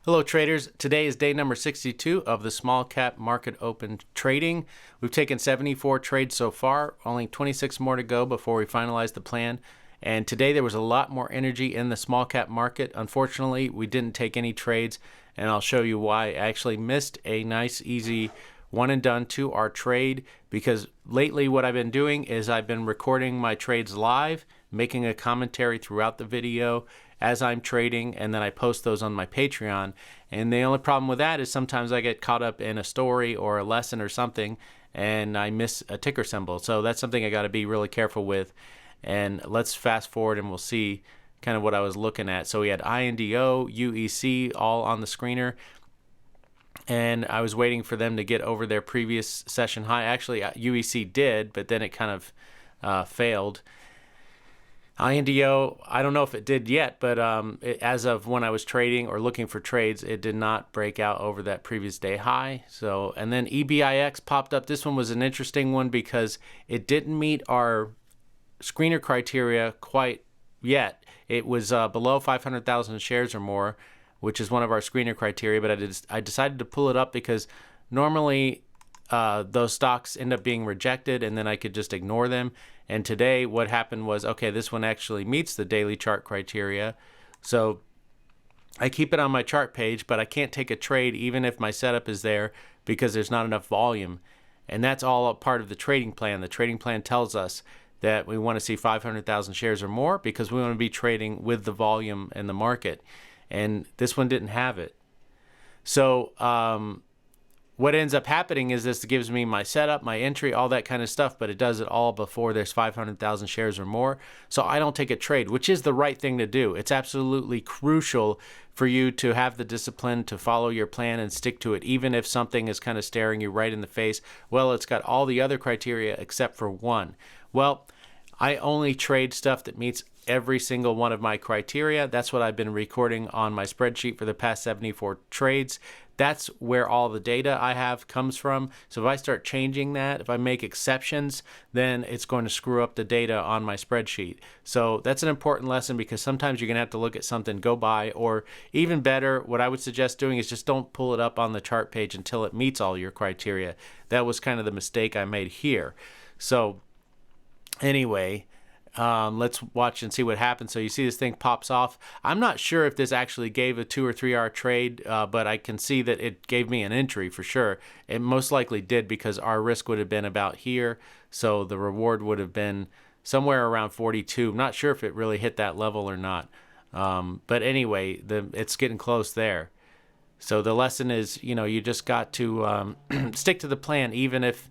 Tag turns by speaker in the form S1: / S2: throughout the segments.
S1: Hello traders, today is day number 62 of the small cap market open trading. We've taken 74 trades so far, only 26 more to go before we finalize the plan. And today there was a lot more energy in the small cap market. Unfortunately, we didn't take any trades, and I'll show you why. I actually missed a nice easy one and done 2R trade because lately what I've been doing is I've been recording my trades live, making a commentary throughout the video as I'm trading, and then I post those on my Patreon. And the only problem with that is sometimes I get caught up in a story or a lesson or something and I miss a ticker symbol. So that's something I got to be really careful with. And let's fast forward and we'll see kind of what I was looking at. So we had INDO, UEC all on the screener, and I was waiting for them to get over their previous session high. Actually, UEC did, but then it kind of failed. INDO, I don't know if it did yet, but as of when I was trading or looking for trades, it did not break out over that previous day high. So, and then EBIX popped up. This one was an interesting one because it didn't meet our screener criteria quite yet. It was below 500,000 shares or more, which is one of our screener criteria, but I decided to pull it up because normally those stocks end up being rejected and then I could just ignore them. And today what happened was, okay, this one actually meets the daily chart criteria. So I keep it on my chart page, but I can't take a trade even if my setup is there because there's not enough volume. And that's all a part of the trading plan. The trading plan tells us that we want to see 500,000 shares or more because we want to be trading with the volume in the market. And this one didn't have it. So what ends up happening is this gives me my setup, my entry, all that kind of stuff, but it does it all before there's 500,000 shares or more. So I don't take a trade, which is the right thing to do. It's absolutely crucial for you to have the discipline to follow your plan and stick to it, even if something is kind of staring you right in the face. Well, it's got all the other criteria except for one. Well, I only trade stuff that meets every single one of my criteria. That's what I've been recording on my spreadsheet for the past 74 trades. That's where all the data I have comes from. So if I start changing that, if I make exceptions, then it's going to screw up the data on my spreadsheet. So that's an important lesson because sometimes you're going to have to look at something, go by, or even better, what I would suggest doing is just don't pull it up on the chart page until it meets all your criteria. That was kind of the mistake I made here. So anyway, let's watch and see what happens. So you see this thing pops off. I'm not sure if this actually gave a 2 or 3R trade, but I can see that it gave me an entry for sure. It most likely did because our risk would have been about here. So the reward would have been somewhere around 42. I'm not sure if it really hit that level or not. But anyway, it's getting close there. So the lesson is, you just got to stick to the plan, even if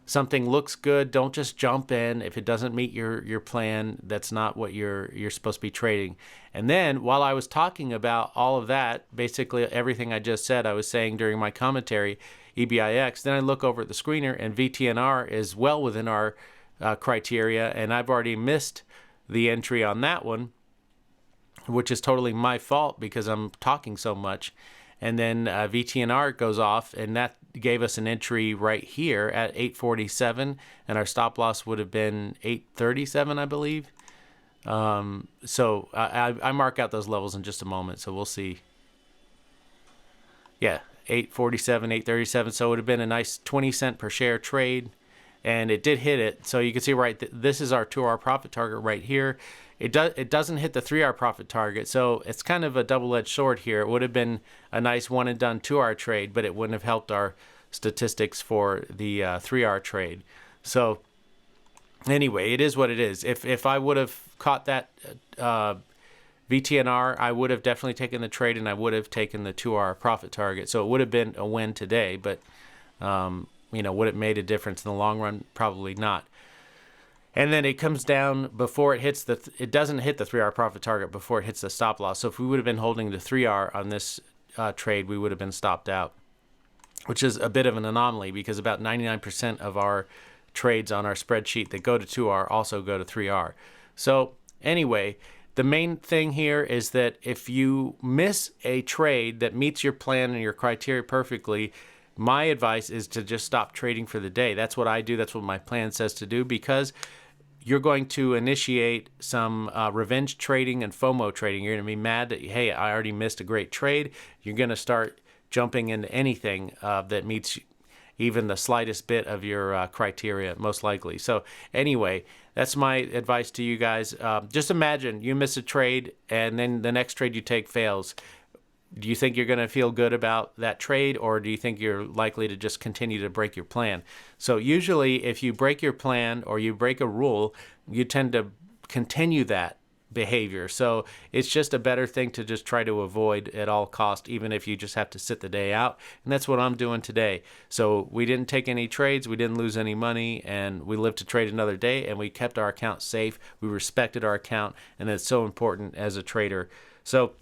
S1: something looks good. Don't just jump in if it doesn't meet your plan. That's not what you're supposed to be trading. And then while I was talking about all of that, basically everything I just said, I was saying during my commentary, EBIX, then I look over at the screener and VTNR is well within our criteria, and I've already missed the entry on that one, which is totally my fault because I'm talking so much. And then VTNR goes off, and that gave us an entry right here at 847, and our stop loss would have been 837, I believe. So I mark out those levels in just a moment, so we'll see. Yeah, 847, 837, so it would have been a nice 20 cent per share trade, and it did hit it. So you can see this is our 2R profit target right here. It doesn't hit the 3R profit target, so it's kind of a double-edged sword here. It would have been a nice one and done 2R trade, but it wouldn't have helped our statistics for the 3R trade. So anyway, it is what it is. If I would have caught that VTNR, I would have definitely taken the trade and I would have taken the 2R profit target. So it would have been a win today, but would it made a difference in the long run? Probably not. And then it comes down before it hits it doesn't hit the 3R profit target before it hits the stop loss. So if we would have been holding the 3R on this trade, we would have been stopped out, which is a bit of an anomaly because about 99% of our trades on our spreadsheet that go to 2R also go to 3R. So anyway, the main thing here is that if you miss a trade that meets your plan and your criteria perfectly, my advice is to just stop trading for the day. That's what I do. That's what my plan says to do because you're going to initiate some revenge trading and FOMO trading. You're going to be mad that, hey, I already missed a great trade. You're going to start jumping into anything that meets even the slightest bit of your criteria, most likely. So anyway, that's my advice to you guys. Just imagine you miss a trade and then the next trade you take fails. Do you think you're going to feel good about that trade, or do you think you're likely to just continue to break your plan? So usually if you break your plan or you break a rule, you tend to continue that behavior. So it's just a better thing to just try to avoid at all cost, even if you just have to sit the day out. And that's what I'm doing today. So we didn't take any trades, we didn't lose any money, and we lived to trade another day, and we kept our account safe. We respected our account, and that's so important as a trader. So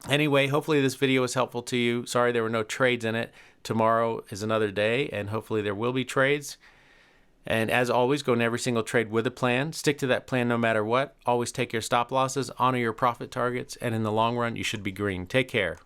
S1: anyway, hopefully this video was helpful to you. Sorry there were no trades in it. Tomorrow is another day, and hopefully there will be trades. And as always, go in every single trade with a plan. Stick to that plan no matter what. Always take your stop losses, honor your profit targets, and in the long run, you should be green. Take care.